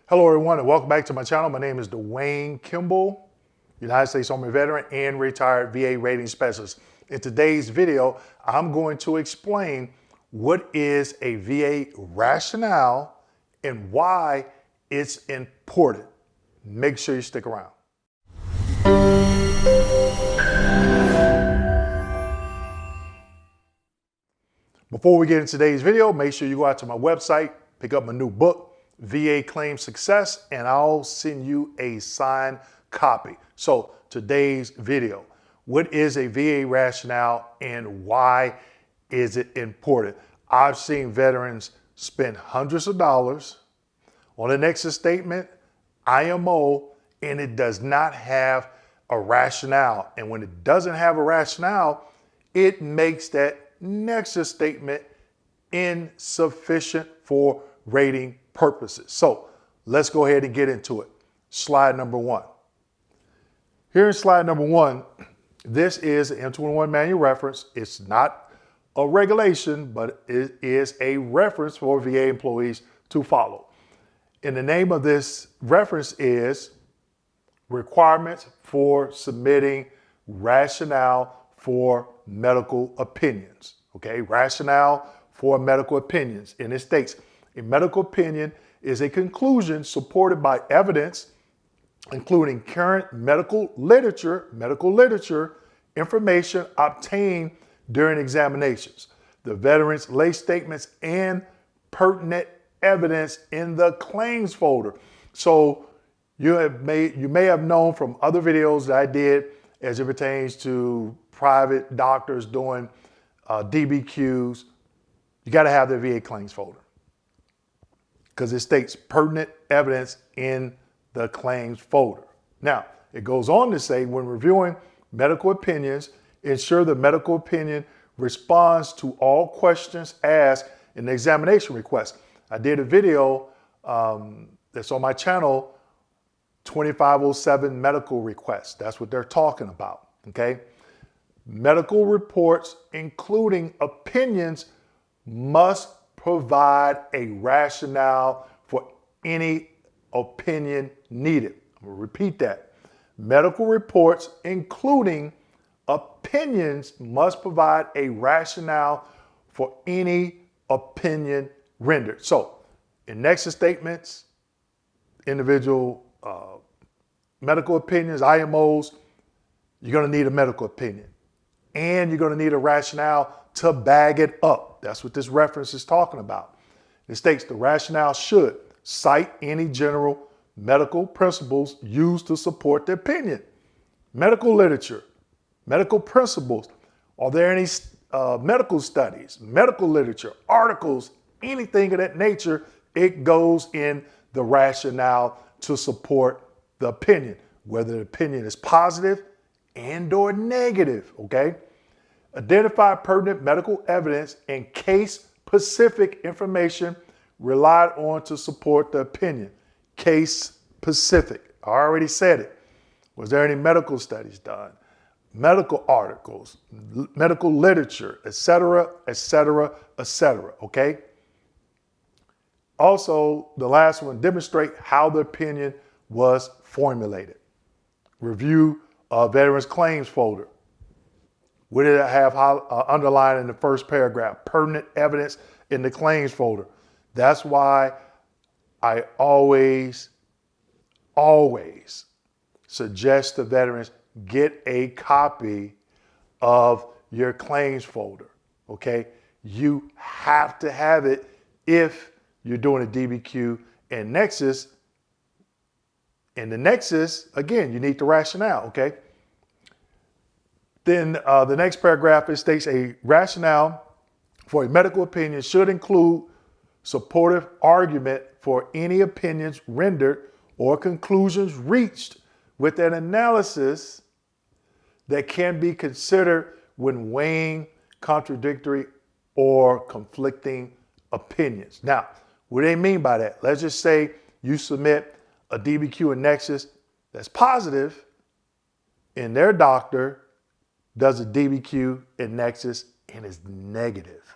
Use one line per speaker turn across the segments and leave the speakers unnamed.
Hello everyone and welcome back to my channel. My name is Dwayne Kimball, United States Army veteran and retired VA rating specialist. In today's video, I'm going to explain what is a VA rationale and why it's important. Make sure you stick around. Before we get into today's video, make sure you go out to my website, pick up my new book, VA Claim Success, and I'll send you a signed copy. So today's video, what is a VA rationale and why is it important? I've seen veterans spend hundreds of dollars on a Nexus statement, IMO, and it does not have a rationale. And when it doesn't have a rationale, it makes that Nexus statement insufficient for rating purposes. So let's go ahead and get into it. Slide number one. Here in slide number one, this is an M21 manual reference. It's not a regulation, but it is a reference for VA employees to follow. And the name of this reference is Requirements for Submitting Rationale for Medical Opinions. Okay, rationale for medical opinions. And it states, a medical opinion is a conclusion supported by evidence, including current medical literature, information obtained during examinations, the veteran's lay statements, and pertinent evidence in the claims folder. So you may have known from other videos that I did as it pertains to private doctors doing DBQs, you got to have the VA claims folder because it states pertinent evidence in the claims folder. Now, it goes on to say, when reviewing medical opinions, ensure the medical opinion responds to all questions asked in the examination request. I did a video that's on my channel, 2507 medical requests. That's what they're talking about, okay? Medical reports, including opinions, must provide a rationale for any opinion needed. I'm going to repeat that. Medical reports, including opinions, must provide a rationale for any opinion rendered. So, in Nexus statements, individual medical opinions, IMOs, you're going to need a medical opinion. And you're going to need a rationale to bag it up. That's what this reference is talking about. It states the rationale should cite any general medical principles used to support the opinion. Medical literature, medical principles. Are there any medical studies, medical literature, articles, anything of that nature? It goes in the rationale to support the opinion, whether the opinion is positive and or negative, okay? Identify pertinent medical evidence and case-specific information relied on to support the opinion. Case-specific, I already said it. Was there any medical studies done? Medical articles, medical literature, etc., etc., etc., okay? Also, the last one, demonstrate how the opinion was formulated. Review Veterans Claims folder. What did it have underlined in the first paragraph? Pertinent evidence in the claims folder. That's why I always suggest to veterans, get a copy of your claims folder, okay? You have to have it if you're doing a DBQ and Nexus. In the Nexus, again, you need the rationale, okay? Then the next paragraph, it states a rationale for a medical opinion should include supportive argument for any opinions rendered or conclusions reached with an analysis that can be considered when weighing contradictory or conflicting opinions. Now, what do they mean by that? Let's just say you submit a DBQ in Nexus that's positive, and their doctor does a DBQ in Nexus and is negative.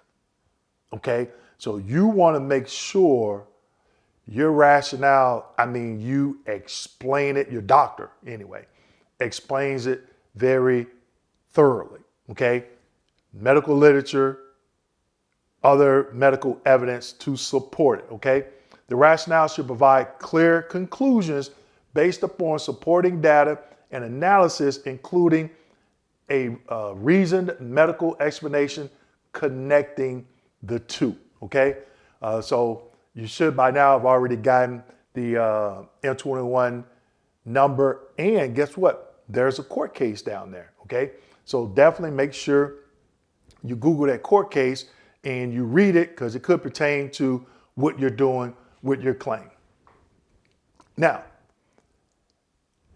Okay? So you want to make sure your rationale, I mean, you explain it, your doctor anyway, explains it very thoroughly, okay? Medical literature, other medical evidence to support it, okay? The rationale should provide clear conclusions based upon supporting data and analysis, including a reasoned medical explanation connecting the two, okay? So you should by now have already gotten the M21 number, and guess what? There's a court case down there, okay? So definitely make sure you Google that court case and you read it, because it could pertain to what you're doing with your claim. Now,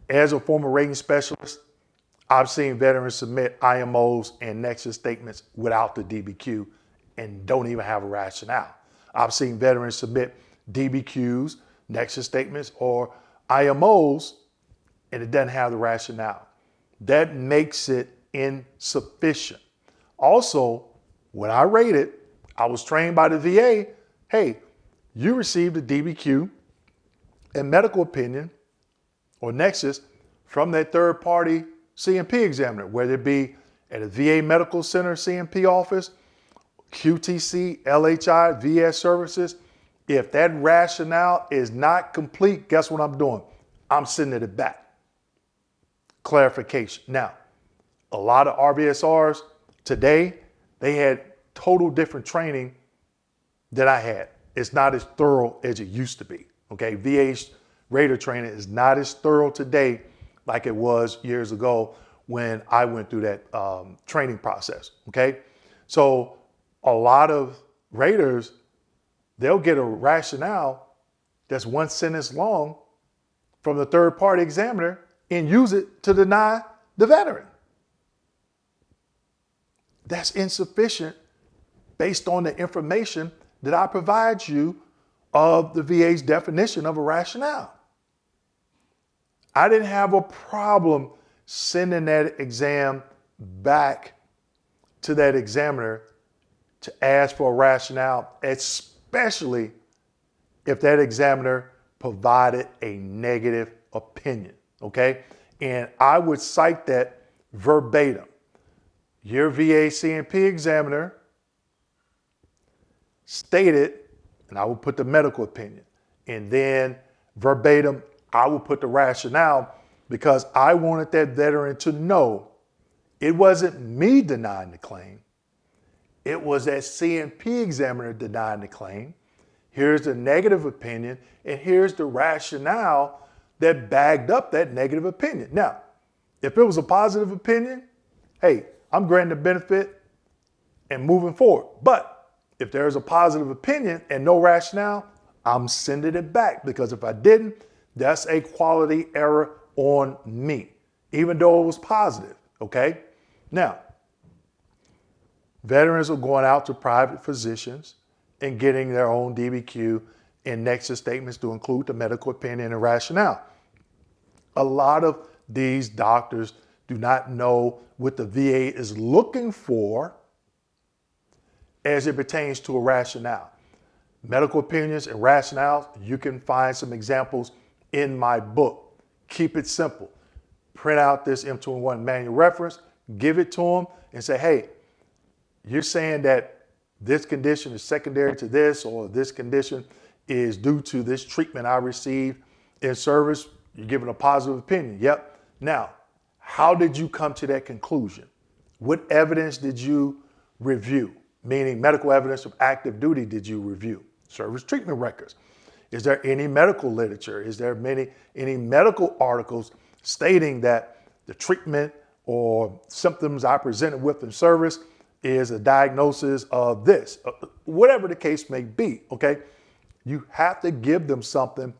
as a former rating specialist, I've seen veterans submit IMOs and Nexus statements without the DBQ and don't even have a rationale. I've seen veterans submit DBQs, Nexus statements, or IMOs, and it doesn't have the rationale. That makes it insufficient. Also, when I rated, I was trained by the VA, hey, you received a DBQ and medical opinion or Nexus from that third party CMP examiner, whether it be at a VA Medical Center CMP office, QTC, LHI, VS services. If that rationale is not complete, guess what I'm doing? I'm sending it back. Clarification. Now, a lot of RVSRs today, they had total different training than I had. It's not as thorough as it used to be. Okay, VA's rater training is not as thorough today like it was years ago when I went through that training process. Okay, so a lot of raters, they'll get a rationale that's one sentence long from the third party examiner and use it to deny the veteran. That's insufficient based on the information that I provide you of the VA's definition of a rationale. I didn't have a problem sending that exam back to that examiner to ask for a rationale, especially if that examiner provided a negative opinion, okay? And I would cite that verbatim. Your VA CMP examiner stated, and I will put the medical opinion, and then verbatim, I will put the rationale, because I wanted that veteran to know it wasn't me denying the claim. It was that CMP examiner denying the claim. Here's the negative opinion, and here's the rationale that backed up that negative opinion. Now, if it was a positive opinion, hey, I'm granting the benefit and moving forward. But if there's a positive opinion and no rationale, I'm sending it back, because if I didn't, that's a quality error on me, even though it was positive, okay? Now, veterans are going out to private physicians and getting their own DBQ and Nexus statements to include the medical opinion and rationale. A lot of these doctors do not know what the VA is looking for as it pertains to a rationale. Medical opinions and rationales, you can find some examples in my book. Keep it simple. Print out this M21 manual reference, give it to them, and say, hey, you're saying that this condition is secondary to this, or this condition is due to this treatment I received in service. You're giving a positive opinion. Yep. Now, how did you come to that conclusion? What evidence did you review? Meaning medical evidence of active duty did you review? Service treatment records. Is there any medical literature? Is there any medical articles stating that the treatment or symptoms I presented with in service is a diagnosis of this? Whatever the case may be, okay? You have to give them something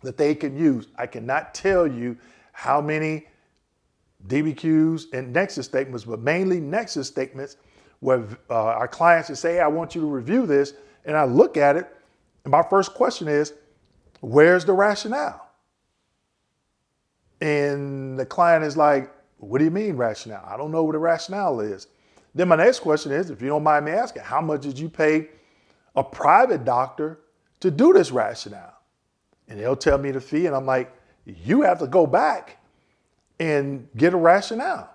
that they can use. I cannot tell you how many DBQs and Nexus statements, but mainly Nexus statements, where our clients would say, hey, I want you to review this, and I look at it, and my first question is, where's the rationale? And the client is like, what do you mean rationale? I don't know what a rationale is. Then my next question is, if you don't mind me asking, how much did you pay a private doctor to do this rationale? and they'll tell me the fee, and I'm like, you have to go back and get a rationale.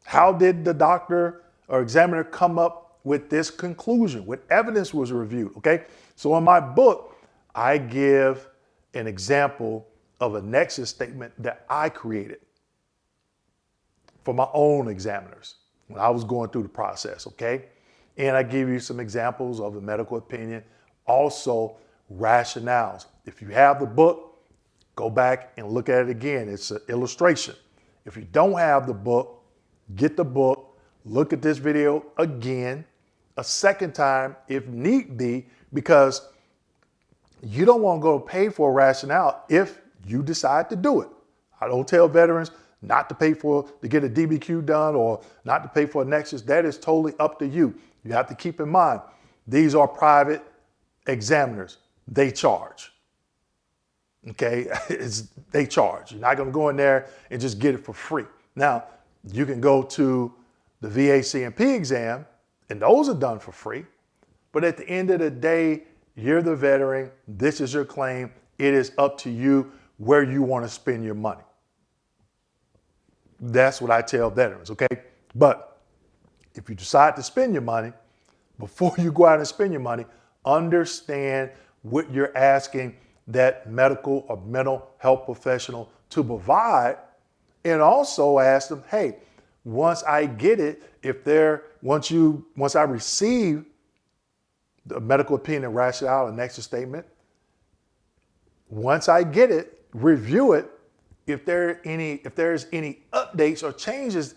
How did the doctor or examiner come up with this conclusion? What evidence was reviewed? Okay, so in my book, I give an example of a Nexus statement that I created for my own examiners when I was going through the process, okay? And I give you some examples of the medical opinion, also rationales. If you have the book, go back and look at it again. It's an illustration. If you don't have the book, get the book, look at this video again, a second time if need be, because you don't want to go pay for a rationale if you decide to do it. I don't tell veterans not to pay to get a DBQ done or not to pay for a Nexus. That is totally up to you. You have to keep in mind, these are private examiners. They charge. Okay, they charge. You're not going to go in there and just get it for free. Now, you can go to the VA CMP exam, and those are done for free. But at the end of the day, you're the veteran. This is your claim. It is up to you where you want to spend your money. That's what I tell veterans, okay? But if you decide to spend your money, before you go out and spend your money, understand what you're asking that medical or mental health professional to provide, and also ask them, hey, once I get it, once I receive the medical opinion, rationale, and Nexus statement, once I get it, review it. If there's any updates or changes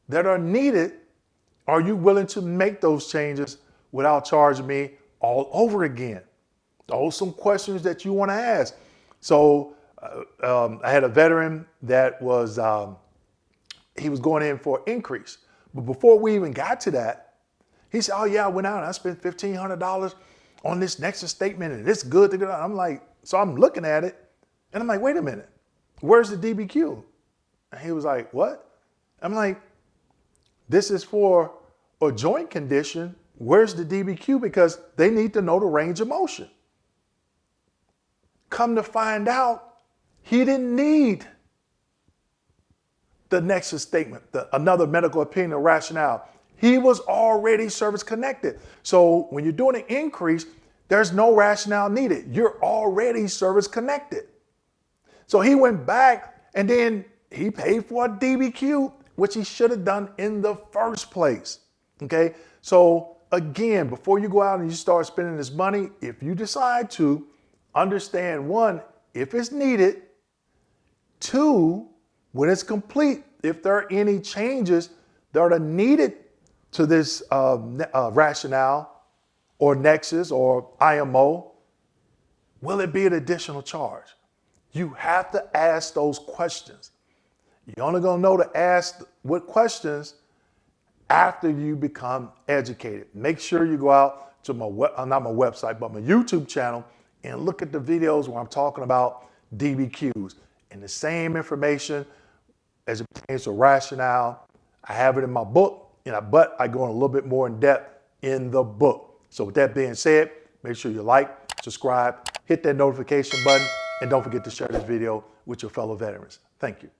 that are needed, are you willing to make those changes without charging me all over again? Those are some questions that you want to ask. So I had a veteran that was, he was going in for an increase. But before we even got to that, he said, oh yeah, I went out and I spent $1,500 on this Nexus statement and it's good to go. I'm like, so I'm looking at it and I'm like, wait a minute, where's the DBQ? And he was like, what? I'm like, this is for a joint condition. Where's the DBQ? Because they need to know the range of motion. Come to find out, he didn't need the Nexus statement, another medical opinion or rationale. He was already service connected. So when you're doing an increase, there's no rationale needed. You're already service connected. So he went back and then he paid for a DBQ, which he should have done in the first place. Okay. So again, before you go out and you start spending this money, if you decide to, understand one, if it's needed, two, when it's complete, if there are any changes that are needed to this rationale or Nexus or IMO, will it be an additional charge? You have to ask those questions. You're only going to know to ask what questions after you become educated. Make sure you go out to not my website, but my YouTube channel and look at the videos where I'm talking about DBQs and the same information as it pertains to rationale. I have it in my book, but I go in a little bit more in depth in the book. So with that being said, make sure you like, subscribe, hit that notification button, and don't forget to share this video with your fellow veterans. Thank you.